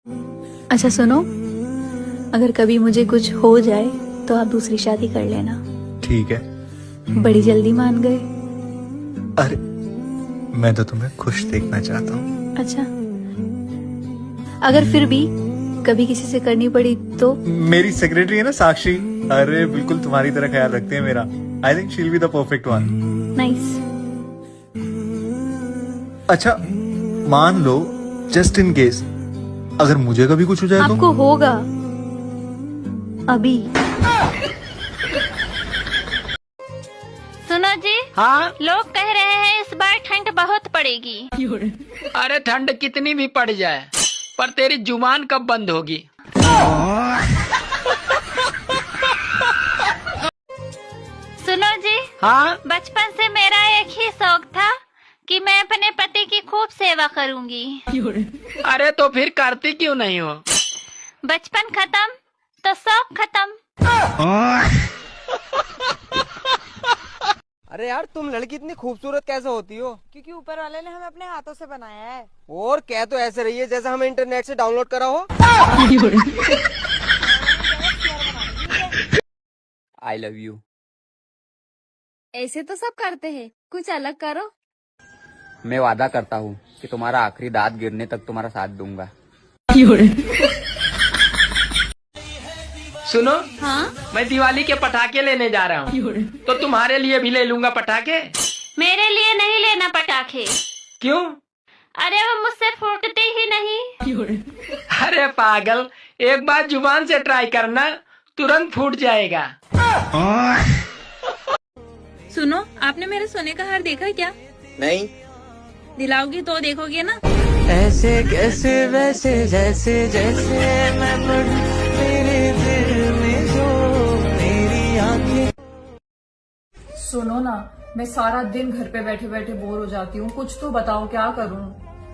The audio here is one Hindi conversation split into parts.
अच्छा सुनो, अगर कभी मुझे कुछ हो जाए तो आप दूसरी शादी कर लेना। ठीक है। बड़ी जल्दी मान गए। अरे मैं तो तुम्हें खुश देखना चाहता हूँ। अच्छा, अगर फिर भी कभी किसी से करनी पड़ी तो? मेरी सेक्रेटरी है ना साक्षी, अरे बिल्कुल तुम्हारी तरह ख्याल रखते हैं मेरा। I think she will be the perfect one. Nice. अच्छा मान लो, जस्ट इन केस अगर मुझे कभी कुछ हो जाए तो? आपको होगा अभी। सुनो जी। हाँ। लोग कह रहे हैं इस बार ठंड बहुत पड़ेगी। अरे ठंड कितनी भी पड़ जाए, पर तेरी जुबान कब बंद होगी? सुनो जी। हाँ। बचपन से मेरा एक ही शौक था कि मैं अपने पति की खूब सेवा करूंगी। अरे तो फिर करती क्यों नहीं हो? बचपन खत्म तो शौक खत्म। अरे यार, तुम लड़की इतनी खूबसूरत कैसे होती हो? क्योंकि ऊपर वाले ने हमें अपने हाथों से बनाया है। और कह तो ऐसे रही है जैसे हमें इंटरनेट से डाउनलोड करा हो। I love you. ऐसे तो सब करते हैं, कुछ अलग करो। मैं वादा करता हूँ कि तुम्हारा आखिरी दांत गिरने तक तुम्हारा साथ दूंगा। सुनो। हाँ। मैं दिवाली के पटाखे लेने जा रहा हूँ, तो तुम्हारे लिए भी ले लूंगा पटाखे। मेरे लिए नहीं लेना पटाखे। क्यों? अरे वो मुझसे फूटते ही नहीं। अरे पागल, एक बार जुबान से ट्राई करना, तुरंत फूट जाएगा। सुनो, आपने मेरे सोने का हार देखा क्या? नहीं। दिलाओगी तो देखोगे ना। ऐसे कैसे वैसे जैसे जैसे मैं पढ़ूं तेरे दिल में जो मेरी आंखें। सुनो ना, मैं सारा दिन घर पे बैठे बैठे बोर हो जाती हूँ, कुछ तो बताओ क्या करूँ।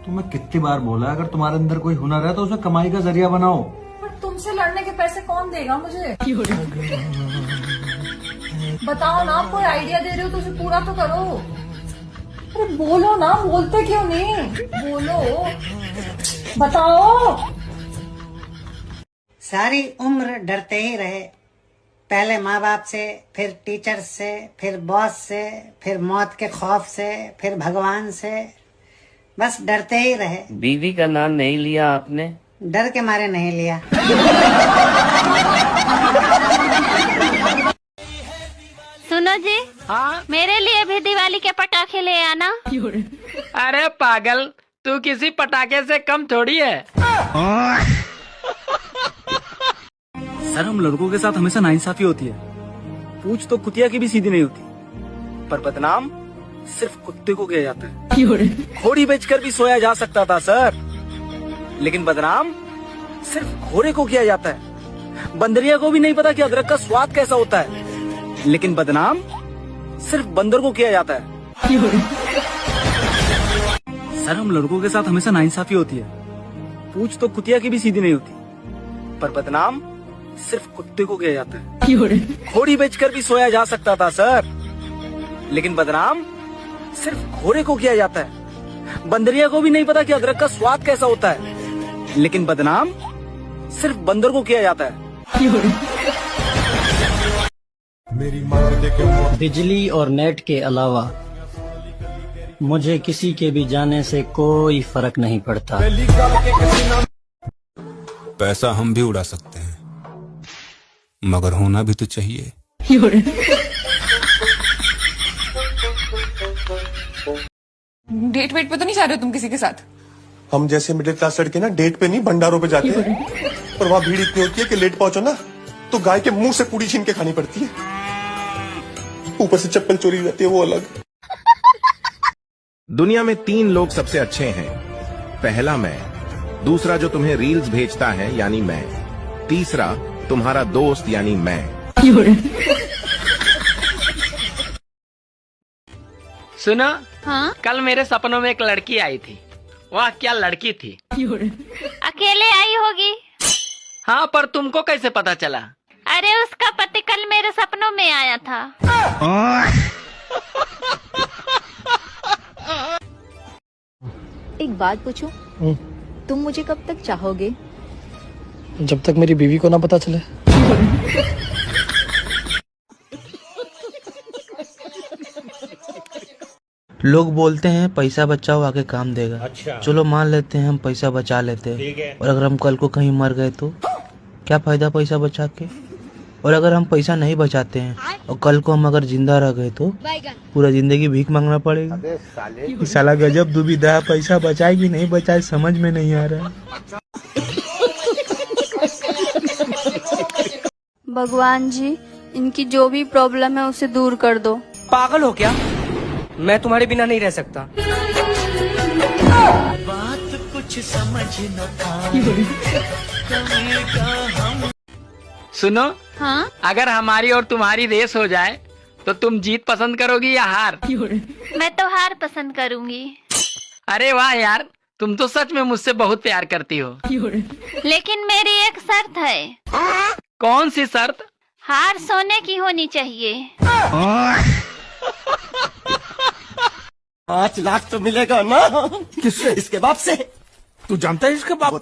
तुम्हें कितनी बार बोला, अगर तुम्हारे अंदर कोई हुनर है तो उसे कमाई का जरिया बनाओ। पर तुमसे लड़ने के पैसे कौन देगा मुझे? बताओ ना, कोई आइडिया दे रहे हो तो उसे पूरा तो करो। अरे बोलो ना, बोलते क्यों नहीं? बोलो, बताओ। सारी उम्र डरते ही रहे, पहले माँ बाप से, फिर टीचर से, फिर बॉस से, फिर मौत के खौफ से, फिर भगवान से, बस डरते ही रहे। बीवी का नाम नहीं लिया आपने? डर के मारे नहीं लिया। सुनो जी। हाँ। मेरे लिए भी दिवाली के पटाखे ले आना। अरे पागल, तू किसी पटाखे से कम थोड़ी है। सर, हम लड़कों के साथ हमेशा नाइंसाफी होती है। पूछ तो कुतिया की भी सीधी नहीं होती, पर बदनाम सिर्फ कुत्ते को किया जाता है। घोड़ी बेचकर भी सोया जा सकता था सर, लेकिन बदनाम सिर्फ घोड़े को किया जाता है। बंदरिया को भी नहीं पता कि अदरक का स्वाद कैसा होता है, लेकिन बदनाम सिर्फ बंदर को किया जाता है। सर, हम लड़कों के साथ हमेशा नाइंसाफी होती है। पूछ तो कुतिया की भी सीधी नहीं होती, पर बदनाम सिर्फ कुत्ते को किया जाता है। घोड़ी बेचकर भी सोया जा सकता था सर, लेकिन बदनाम सिर्फ घोड़े को किया जाता है। बंदरिया को भी नहीं पता कि अदरक का स्वाद कैसा होता है, लेकिन बदनाम सिर्फ बंदर को किया जाता है। बिजली और नेट के अलावा मुझे किसी के भी जाने से कोई फर्क नहीं पड़ता। पैसा हम भी उड़ा सकते हैं, मगर होना भी तो चाहिए। डेट वेट पे तो नहीं जा रहे हो तुम किसी के साथ? हम जैसे मिडिल क्लास लड़के ना डेट पे नहीं भंडारों पे जाते हैं, और वहाँ भीड़ इतनी होती है कि लेट पहुंचो ना तो गाय के मुंह से पूरी छीन के खानी पड़ती है, ऊपर से चप्पल चोरी हो जाती है, वो अलग। दुनिया में 3 लोग सबसे अच्छे हैं। पहला मैं, दूसरा जो तुम्हें रील्स भेजता है यानी मैं, तीसरा तुम्हारा दोस्त यानी मैं। सुनो। हाँ। कल मेरे सपनों में एक लड़की आई थी। वाह क्या लड़की थी। अकेले आई होगी। हाँ, पर तुमको कैसे पता चला? अरे उसका पति कल मेरे सपनों में आया था। एक बात पूछूं, तुम मुझे कब तक चाहोगे? जब तक मेरी बीवी को ना पता चले। लोग बोलते हैं पैसा बचाओ आगे काम देगा। अच्छा। चलो मान लेते हैं हम पैसा बचा लेते हैं, और अगर हम कल को कहीं मर गए तो क्या फायदा पैसा बचा के। और अगर हम पैसा नहीं बचाते हैं और कल को हम अगर जिंदा रह गए तो पूरा जिंदगी भीख मांगना पड़ेगा। इस साला गजब दुविधा, पैसा बचाए कि नहीं बचाए समझ में नहीं आ रहा है। भगवान जी, इनकी जो भी प्रॉब्लम है उसे दूर कर दो। पागल हो क्या? मैं तुम्हारे बिना नहीं रह सकता। बात कुछ समझ न सुनो, हाँ? अगर हमारी और तुम्हारी रेस हो जाए तो तुम जीत पसंद करोगी या हार? मैं तो हार पसंद करूंगी। अरे वाह यार, तुम तो सच में मुझसे बहुत प्यार करती हो। लेकिन मेरी एक शर्त है। कौन सी शर्त? हार सोने की होनी चाहिए। 5 लाख तो मिलेगा ना? किससे? इसके बाप से। तू जानता है इसके बाप?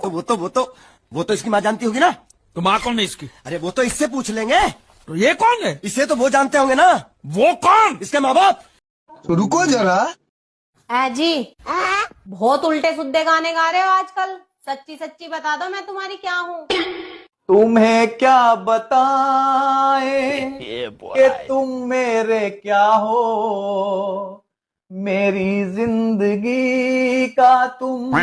वो तो इसकी माँ जानती होगी ना। तो माँ कौन है इसकी? अरे वो तो इससे पूछ लेंगे। तो ये कौन है? इसे तो वो जानते होंगे ना। वो कौन? इसके माँ बाप। तो रुको जरा। जी बहुत उल्टे सुद्दे गाने गा रहे हो आजकल। सच्ची सच्ची बता दो मैं तुम्हारी क्या हूँ। तुम्हें क्या बताएं कि तुम मेरे क्या हो, मेरी जिंदगी का तुम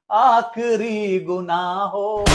आखिरी गुनाह हो।